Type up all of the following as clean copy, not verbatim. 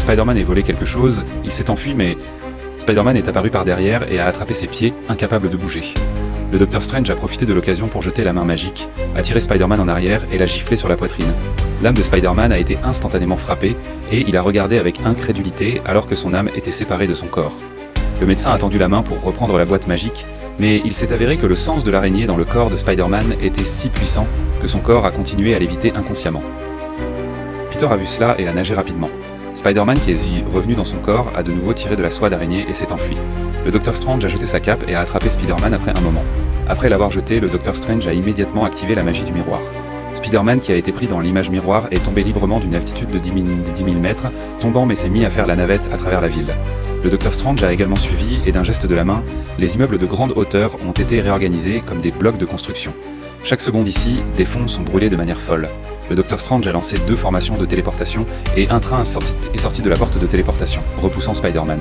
Spider-Man ait volé quelque chose, il s'est enfui mais Spider-Man est apparu par derrière et a attrapé ses pieds, incapable de bouger. Le Docteur Strange a profité de l'occasion pour jeter la main magique, a tiré Spider-Man en arrière et l'a giflé sur la poitrine. L'âme de Spider-Man a été instantanément frappée et il a regardé avec incrédulité alors que son âme était séparée de son corps. Le médecin a tendu la main pour reprendre la boîte magique, mais il s'est avéré que le sens de l'araignée dans le corps de Spider-Man était si puissant que son corps a continué à l'éviter inconsciemment. Peter a vu cela et a nagé rapidement. Spider-Man, qui est revenu dans son corps, a de nouveau tiré de la soie d'araignée et s'est enfui. Le Docteur Strange a jeté sa cape et a attrapé Spider-Man après un moment. Après l'avoir jeté, le Docteur Strange a immédiatement activé la magie du miroir. Spider-Man, qui a été pris dans l'image miroir, est tombé librement d'une altitude de 10 000 mètres, tombant mais s'est mis à faire la navette à travers la ville. Le Docteur Strange a également suivi, et d'un geste de la main, les immeubles de grande hauteur ont été réorganisés comme des blocs de construction. Chaque seconde ici, des fonds sont brûlés de manière folle. Le Docteur Strange a lancé 2 formations de téléportation et un train est sorti de la porte de téléportation, repoussant Spider-Man.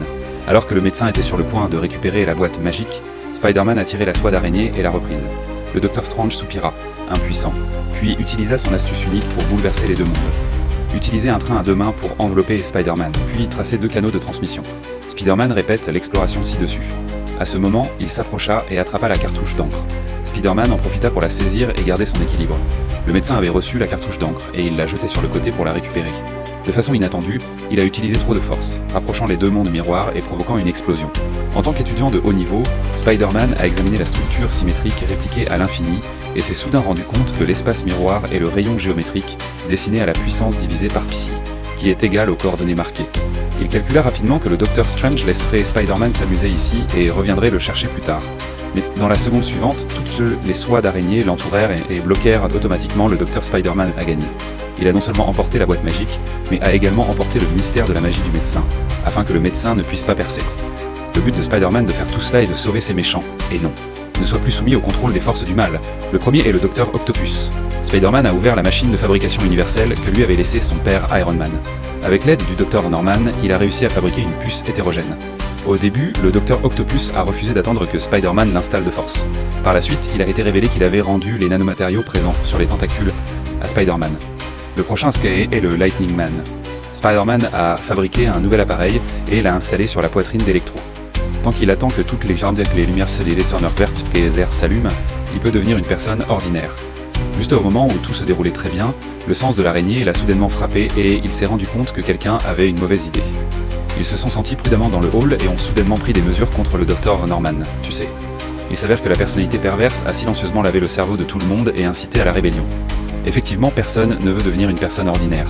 Alors que le médecin était sur le point de récupérer la boîte magique, Spider-Man a tiré la soie d'araignée et l'a reprise. Le Docteur Strange soupira, impuissant, puis utilisa son astuce unique pour bouleverser les deux mondes. Utiliser un train à 2 mains pour envelopper Spider-Man, puis tracer 2 canaux de transmission. Spider-Man répète l'exploration ci-dessus. À ce moment, il s'approcha et attrapa la cartouche d'encre. Spider-Man en profita pour la saisir et garder son équilibre. Le médecin avait reçu la cartouche d'encre et il l'a jetée sur le côté pour la récupérer. De façon inattendue, il a utilisé trop de force, rapprochant les 2 mondes miroirs et provoquant une explosion. En tant qu'étudiant de haut niveau, Spider-Man a examiné la structure symétrique répliquée à l'infini et s'est soudain rendu compte que l'espace miroir est le rayon géométrique dessiné à la puissance divisée par pi, qui est égal aux coordonnées marquées. Il calcula rapidement que le Docteur Strange laisserait Spider-Man s'amuser ici et reviendrait le chercher plus tard. Mais dans la seconde suivante, toutes les soies d'araignée l'entourèrent et bloquèrent automatiquement le Docteur Spider-Man a gagné. Il a non seulement emporté la boîte magique, mais a également emporté le mystère de la magie du médecin, afin que le médecin ne puisse pas percer. Le but de Spider-Man de faire tout cela est de sauver ses méchants, et non, ne soit plus soumis au contrôle des forces du mal. Le premier est le Docteur Octopus. Spider-Man a ouvert la machine de fabrication universelle que lui avait laissée son père Iron Man. Avec l'aide du Docteur Norman, il a réussi à fabriquer une puce hétérogène. Au début, le Docteur Octopus a refusé d'attendre que Spider-Man l'installe de force. Par la suite, il a été révélé qu'il avait rendu les nanomatériaux présents sur les tentacules à Spider-Man. Le prochain est le Lightning Man. Spider-Man a fabriqué un nouvel appareil et l'a installé sur la poitrine d'Electro. Tant qu'il attend que toutes les lumières vertes PSR s'allument, il peut devenir une personne ordinaire. Juste au moment où tout se déroulait très bien, le sens de l'araignée l'a soudainement frappé et il s'est rendu compte que quelqu'un avait une mauvaise idée. Ils se sont sentis prudemment dans le hall et ont soudainement pris des mesures contre le Docteur Norman, tu sais. Il s'avère que la personnalité perverse a silencieusement lavé le cerveau de tout le monde et incité à la rébellion. Effectivement, personne ne veut devenir une personne ordinaire.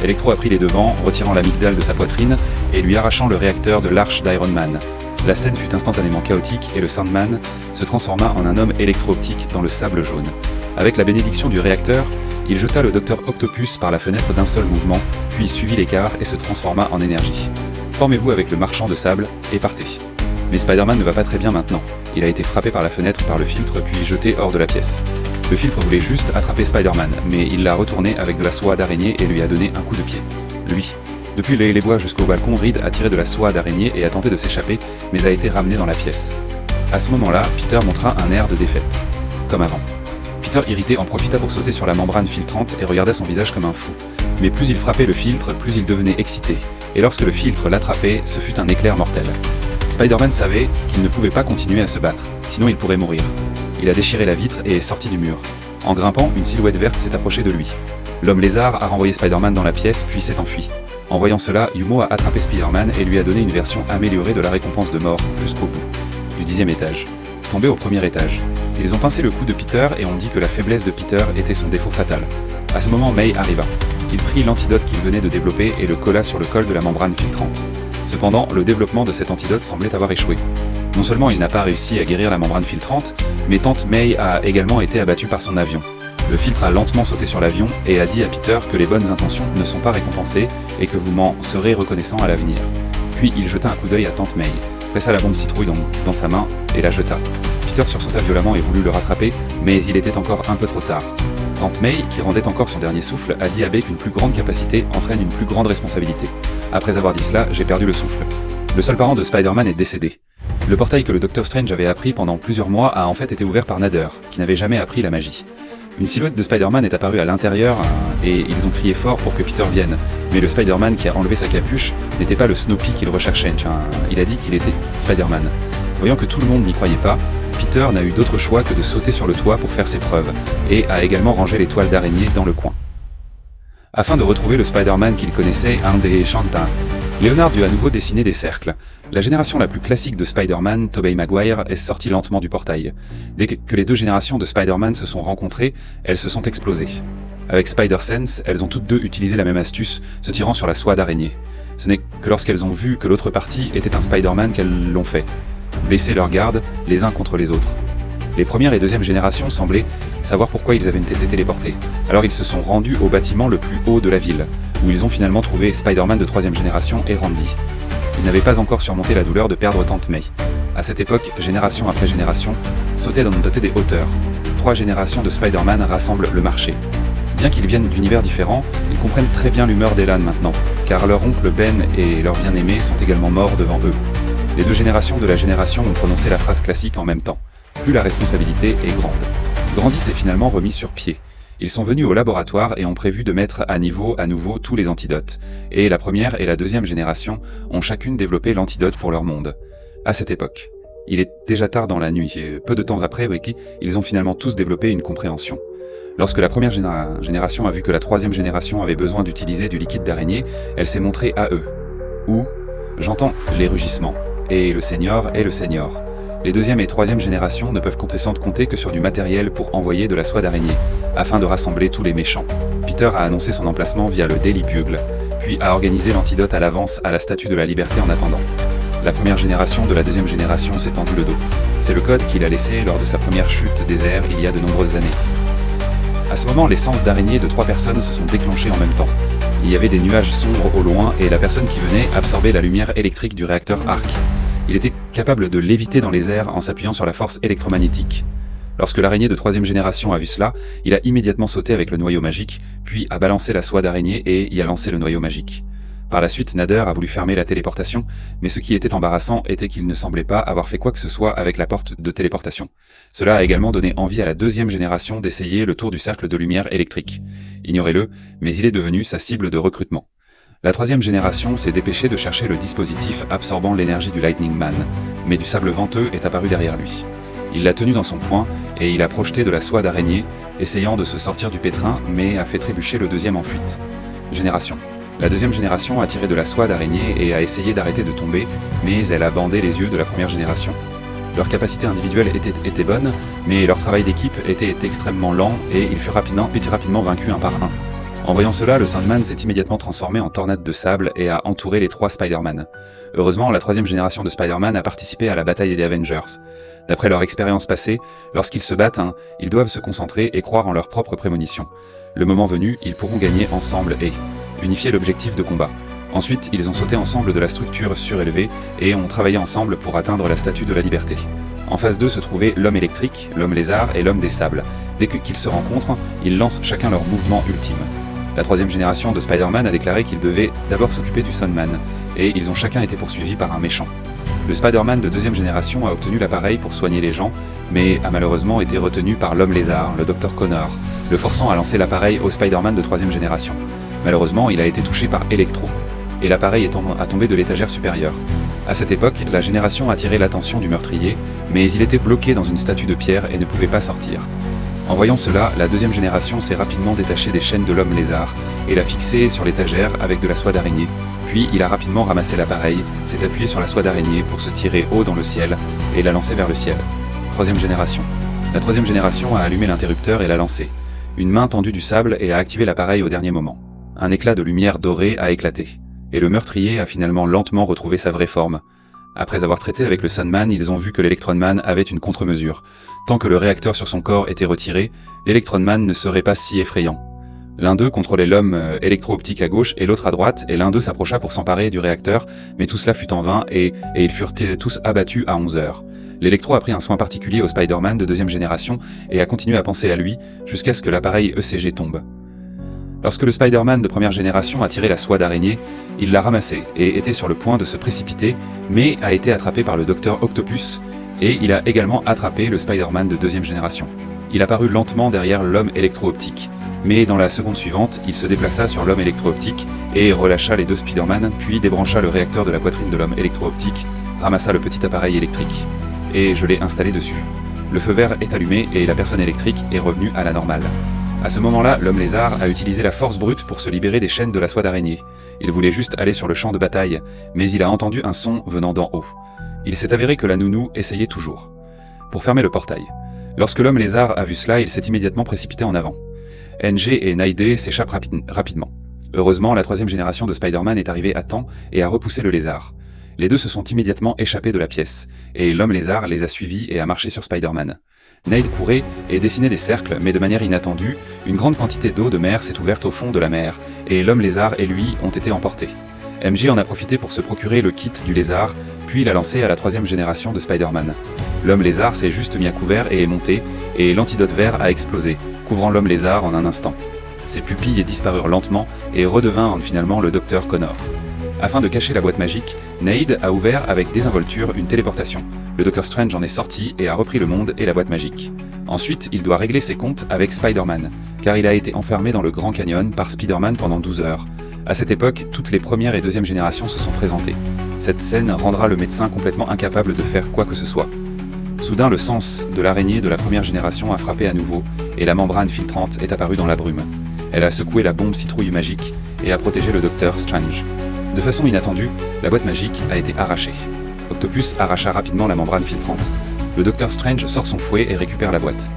Electro a pris les devants, retirant l'amygdale de sa poitrine et lui arrachant le réacteur de l'arche d'Iron Man. La scène fut instantanément chaotique et le Sandman se transforma en un homme électro-optique dans le sable jaune. Avec la bénédiction du réacteur, il jeta le Docteur Octopus par la fenêtre d'un seul mouvement, puis suivit l'écart et se transforma en énergie. Formez-vous avec le marchand de sable et partez. Mais Spider-Man ne va pas très bien maintenant. Il a été frappé par la fenêtre par le filtre puis jeté hors de la pièce. Le filtre voulait juste attraper Spider-Man, mais il l'a retourné avec de la soie d'araignée et lui a donné un coup de pied. Lui. Depuis les bois jusqu'au balcon, Reed a tiré de la soie d'araignée et a tenté de s'échapper, mais a été ramené dans la pièce. À ce moment-là, Peter montra un air de défaite. Comme avant. Peter, irrité, en profita pour sauter sur la membrane filtrante et regardait son visage comme un fou. Mais plus il frappait le filtre, plus il devenait excité. Et lorsque le filtre l'attrapait, ce fut un éclair mortel. Spider-Man savait qu'il ne pouvait pas continuer à se battre, sinon il pourrait mourir. Il a déchiré la vitre et est sorti du mur. En grimpant, une silhouette verte s'est approchée de lui. L'homme lézard a renvoyé Spider-Man dans la pièce, puis s'est enfui. En voyant cela, Yumo a attrapé Spider-Man et lui a donné une version améliorée de la récompense de mort jusqu'au bout, du 10e étage. Tombé au premier étage. Ils ont pincé le cou de Peter et ont dit que la faiblesse de Peter était son défaut fatal. À ce moment, May arriva. Il prit l'antidote qu'il venait de développer et le colla sur le col de la membrane filtrante. Cependant, le développement de cet antidote semblait avoir échoué. Non seulement il n'a pas réussi à guérir la membrane filtrante, mais tante May a également été abattue par son avion. Le filtre a lentement sauté sur l'avion et a dit à Peter que les bonnes intentions ne sont pas récompensées et que vous m'en serez reconnaissant à l'avenir. Puis il jeta un coup d'œil à tante May, pressa la bombe citrouille dans sa main et la jeta. Peter sursauta violemment et voulut le rattraper, mais il était encore un peu trop tard. Tante May, qui rendait encore son dernier souffle, a dit à Bay qu'une plus grande capacité entraîne une plus grande responsabilité. Après avoir dit cela, j'ai perdu le souffle. Le seul parent de Spider-Man est décédé. Le portail que le Docteur Strange avait appris pendant plusieurs mois a en fait été ouvert par Nader, qui n'avait jamais appris la magie. Une silhouette de Spider-Man est apparue à l'intérieur et ils ont crié fort pour que Peter vienne. Mais le Spider-Man qui a enlevé sa capuche n'était pas le Snoopy qu'il recherchait. Il a dit qu'il était Spider-Man. Voyant que tout le monde n'y croyait pas, Peter n'a eu d'autre choix que de sauter sur le toit pour faire ses preuves, et a également rangé les toiles d'araignée dans le coin. Afin de retrouver le Spider-Man qu'il connaissait, Leonard dut à nouveau dessiner des cercles. La génération la plus classique de Spider-Man, Tobey Maguire, est sortie lentement du portail. Dès que les deux générations de Spider-Man se sont rencontrées, elles se sont explosées. Avec Spider-Sense, elles ont toutes deux utilisé la même astuce, se tirant sur la soie d'araignée. Ce n'est que lorsqu'elles ont vu que l'autre partie était un Spider-Man qu'elles l'ont fait. Baisser leur garde, les uns contre les autres. Les première et deuxième générations semblaient savoir pourquoi ils avaient été téléportés. Alors ils se sont rendus au bâtiment le plus haut de la ville, où ils ont finalement trouvé Spider-Man de troisième génération et Randy. Ils n'avaient pas encore surmonté la douleur de perdre Tante May. À cette époque, génération après génération, sautaient dans des hauteurs. 3 générations de Spider-Man rassemblent le marché. Bien qu'ils viennent d'univers différents, ils comprennent très bien l'humeur d'Elan maintenant, car leur oncle Ben et leur bien-aimé sont également morts devant eux. Les deux générations de la génération ont prononcé la phrase classique en même temps. Plus la responsabilité est grande. Grandy s'est finalement remis sur pied. Ils sont venus au laboratoire et ont prévu de mettre à nouveau tous les antidotes. Et la première et la deuxième génération ont chacune développé l'antidote pour leur monde. À cette époque. Il est déjà tard dans la nuit et peu de temps après, ils ont finalement tous développé une compréhension. Lorsque la première génération a vu que la troisième génération avait besoin d'utiliser du liquide d'araignée, elle s'est montrée à eux. Où j'entends les rugissements. Et le senior est le senior. Les deuxième et troisième générations ne peuvent compter que sur du matériel pour envoyer de la soie d'araignée, afin de rassembler tous les méchants. Peter a annoncé son emplacement via le Daily Bugle, puis a organisé l'antidote à l'avance à la Statue de la Liberté en attendant. La première génération de la deuxième génération s'est tendu le dos. C'est le code qu'il a laissé lors de sa première chute des airs il y a de nombreuses années. À ce moment, les sens d'araignée de 3 personnes se sont déclenchés en même temps. Il y avait des nuages sombres au loin et la personne qui venait absorbait la lumière électrique du réacteur Arc. Il était capable de léviter dans les airs en s'appuyant sur la force électromagnétique. Lorsque l'araignée de troisième génération a vu cela, il a immédiatement sauté avec le noyau magique, puis a balancé la soie d'araignée et y a lancé le noyau magique. Par la suite, Nader a voulu fermer la téléportation, mais ce qui était embarrassant était qu'il ne semblait pas avoir fait quoi que ce soit avec la porte de téléportation. Cela a également donné envie à la deuxième génération d'essayer le tour du cercle de lumière électrique. Ignorez-le, mais il est devenu sa cible de recrutement. La troisième génération s'est dépêchée de chercher le dispositif absorbant l'énergie du Lightning Man, mais du sable venteux est apparu derrière lui. Il l'a tenu dans son poing et il a projeté de la soie d'araignée, essayant de se sortir du pétrin, mais a fait trébucher le deuxième en fuite. Génération. La deuxième génération a tiré de la soie d'araignée et a essayé d'arrêter de tomber, mais elle a bandé les yeux de la première génération. Leur capacité individuelle était bonne, mais leur travail d'équipe était extrêmement lent et il fut rapidement vaincu un par un. En voyant cela, le Sandman s'est immédiatement transformé en tornade de sable et a entouré les 3 Spider-Man. Heureusement, la troisième génération de Spider-Man a participé à la bataille des Avengers. D'après leur expérience passée, lorsqu'ils se battent, ils doivent se concentrer et croire en leur propre prémonition. Le moment venu, ils pourront gagner ensemble et unifier l'objectif de combat. Ensuite, ils ont sauté ensemble de la structure surélevée et ont travaillé ensemble pour atteindre la Statue de la Liberté. En face d'eux se trouvait l'homme électrique, l'homme lézard et l'homme des sables. Dès qu'ils se rencontrent, ils lancent chacun leur mouvement ultime. La troisième génération de Spider-Man a déclaré qu'ils devaient d'abord s'occuper du Sandman, et ils ont chacun été poursuivis par un méchant. Le Spider-Man de deuxième génération a obtenu l'appareil pour soigner les gens, mais a malheureusement été retenu par l'homme lézard, le Dr Connor, le forçant à lancer l'appareil au Spider-Man de troisième génération. Malheureusement, il a été touché par Electro, et l'appareil a tombé de l'étagère supérieure. À cette époque, la génération a attiré l'attention du meurtrier, mais il était bloqué dans une statue de pierre et ne pouvait pas sortir. En voyant cela, la deuxième génération s'est rapidement détachée des chaînes de l'homme lézard et l'a fixé sur l'étagère avec de la soie d'araignée. Puis il a rapidement ramassé l'appareil, s'est appuyé sur la soie d'araignée pour se tirer haut dans le ciel et l'a lancé vers le ciel. Troisième génération. La troisième génération a allumé l'interrupteur et l'a lancé. Une main tendue du sable et a activé l'appareil au dernier moment. Un éclat de lumière dorée a éclaté. Et le meurtrier a finalement lentement retrouvé sa vraie forme. Après avoir traité avec le Sandman, ils ont vu que l'Electron Man avait une contre-mesure. Tant que le réacteur sur son corps était retiré, l'Electron Man ne serait pas si effrayant. L'un d'eux contrôlait l'homme électro-optique à gauche et l'autre à droite, et l'un d'eux s'approcha pour s'emparer du réacteur, mais tout cela fut en vain et ils furent tous abattus à 11 heures. L'Electro a pris un soin particulier au Spider-Man de deuxième génération et a continué à penser à lui jusqu'à ce que l'appareil ECG tombe. Lorsque le Spider-Man de première génération a tiré la soie d'araignée, il l'a ramassée et était sur le point de se précipiter, mais a été attrapé par le Docteur Octopus, et il a également attrapé le Spider-Man de deuxième génération. Il apparut lentement derrière l'homme électro-optique, mais dans la seconde suivante, il se déplaça sur l'homme électro-optique et relâcha les deux Spider-Man, puis débrancha le réacteur de la poitrine de l'homme électro-optique, ramassa le petit appareil électrique. Et je l'ai installé dessus. Le feu vert est allumé et la personne électrique est revenue à la normale. À ce moment-là, l'homme lézard a utilisé la force brute pour se libérer des chaînes de la soie d'araignée. Il voulait juste aller sur le champ de bataille, mais il a entendu un son venant d'en haut. Il s'est avéré que la nounou essayait toujours. Pour fermer le portail. Lorsque l'homme lézard a vu cela, il s'est immédiatement précipité en avant. NG et Naidé s'échappent rapidement. Heureusement, la troisième génération de Spider-Man est arrivée à temps et a repoussé le lézard. Les deux se sont immédiatement échappés de la pièce, et l'homme lézard les a suivis et a marché sur Spider-Man. Naid courait et dessinait des cercles, mais de manière inattendue, une grande quantité d'eau de mer s'est ouverte au fond de la mer, et l'homme lézard et lui ont été emportés. MJ en a profité pour se procurer le kit du lézard, puis l'a lancé à la troisième génération de Spider-Man. L'homme lézard s'est juste mis à couvert et est monté, et l'antidote vert a explosé, couvrant l'homme lézard en un instant. Ses pupilles disparurent lentement et redevinrent finalement le docteur Connor. Afin de cacher la boîte magique, Naid a ouvert avec désinvolture une téléportation. Le Docteur Strange en est sorti et a repris le monde et la boîte magique. Ensuite, il doit régler ses comptes avec Spider-Man, car il a été enfermé dans le Grand Canyon par Spider-Man pendant 12 heures. À cette époque, toutes les premières et deuxième générations se sont présentées. Cette scène rendra le médecin complètement incapable de faire quoi que ce soit. Soudain, le sens de l'araignée de la première génération a frappé à nouveau, et la membrane filtrante est apparue dans la brume. Elle a secoué la bombe citrouille magique et a protégé le Docteur Strange. De façon inattendue, la boîte magique a été arrachée. Octopus arracha rapidement la membrane filtrante. Le Docteur Strange sort son fouet et récupère la boîte.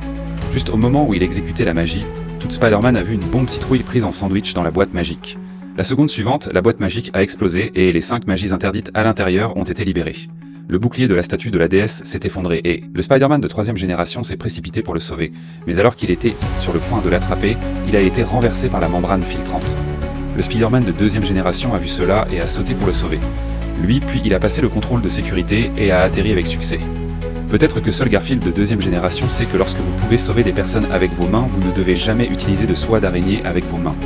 Juste au moment où il exécutait la magie, toute Spider-Man a vu une bombe citrouille prise en sandwich dans la boîte magique. La seconde suivante, la boîte magique a explosé et les 5 magies interdites à l'intérieur ont été libérées. Le bouclier de la statue de la déesse s'est effondré et le Spider-Man de troisième génération s'est précipité pour le sauver. Mais alors qu'il était sur le point de l'attraper, il a été renversé par la membrane filtrante. Le Spider-Man de deuxième génération a vu cela et a sauté pour le sauver. Lui, puis il a passé le contrôle de sécurité et a atterri avec succès. Peut-être que seul Garfield de deuxième génération sait que lorsque vous pouvez sauver des personnes avec vos mains, vous ne devez jamais utiliser de soie d'araignée avec vos mains.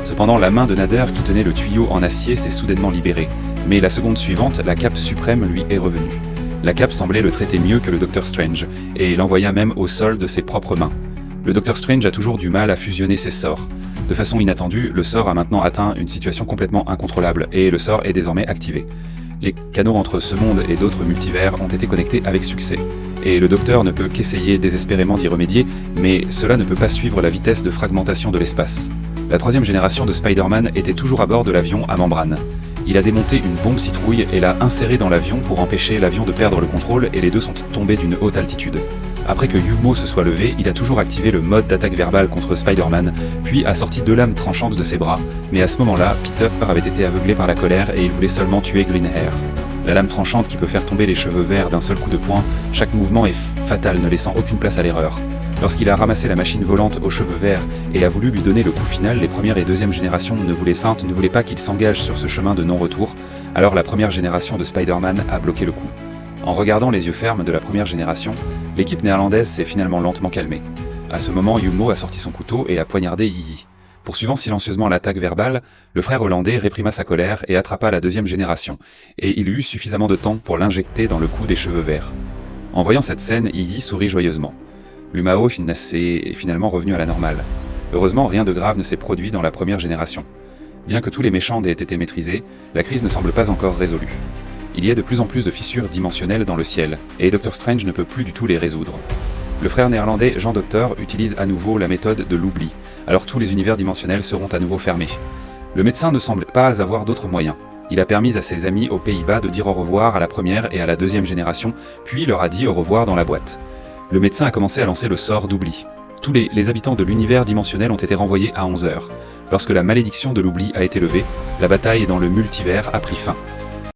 Cependant, la main de Nader qui tenait le tuyau en acier s'est soudainement libérée. Mais la seconde suivante, la cape suprême lui est revenue. La cape semblait le traiter mieux que le Docteur Strange, et l'envoya même au sol de ses propres mains. Le Docteur Strange a toujours du mal à fusionner ses sorts. De façon inattendue, le sort a maintenant atteint une situation complètement incontrôlable, et le sort est désormais activé. Les canaux entre ce monde et d'autres multivers ont été connectés avec succès, et le Docteur ne peut qu'essayer désespérément d'y remédier, mais cela ne peut pas suivre la vitesse de fragmentation de l'espace. La troisième génération de Spider-Man était toujours à bord de l'avion à membrane. Il a démonté une bombe citrouille et l'a insérée dans l'avion pour empêcher l'avion de perdre le contrôle et les deux sont tombés d'une haute altitude. Après que Yumo se soit levé, il a toujours activé le mode d'attaque verbale contre Spider-Man, puis a sorti 2 lames tranchantes de ses bras, mais à ce moment-là, Peter avait été aveuglé par la colère et il voulait seulement tuer Green Hair. La lame tranchante qui peut faire tomber les cheveux verts d'un seul coup de poing, chaque mouvement est fatal, ne laissant aucune place à l'erreur. Lorsqu'il a ramassé la machine volante aux cheveux verts et a voulu lui donner le coup final, les premières et deuxième générations ne voulaient pas qu'il s'engage sur ce chemin de non-retour, alors la première génération de Spider-Man a bloqué le coup. En regardant les yeux fermes de la première génération, l'équipe néerlandaise s'est finalement lentement calmée. À ce moment, Yumo a sorti son couteau et a poignardé Yi. Poursuivant silencieusement l'attaque verbale, le frère hollandais réprima sa colère et attrapa la deuxième génération, et il eut suffisamment de temps pour l'injecter dans le cou des cheveux verts. En voyant cette scène, Yi sourit joyeusement. L'Umao est finalement revenu à la normale. Heureusement, rien de grave ne s'est produit dans la première génération. Bien que tous les méchants aient été maîtrisés, la crise ne semble pas encore résolue. Il y a de plus en plus de fissures dimensionnelles dans le ciel, et Doctor Strange ne peut plus du tout les résoudre. Le frère néerlandais Jean Docteur utilise à nouveau la méthode de l'oubli, alors tous les univers dimensionnels seront à nouveau fermés. Le médecin ne semble pas avoir d'autres moyens. Il a permis à ses amis aux Pays-Bas de dire au revoir à la première et à la deuxième génération, puis leur a dit au revoir dans la boîte. Le médecin a commencé à lancer le sort d'oubli. Tous les habitants de l'univers dimensionnel ont été renvoyés à 11 heures. Lorsque la malédiction de l'oubli a été levée, la bataille dans le multivers a pris fin.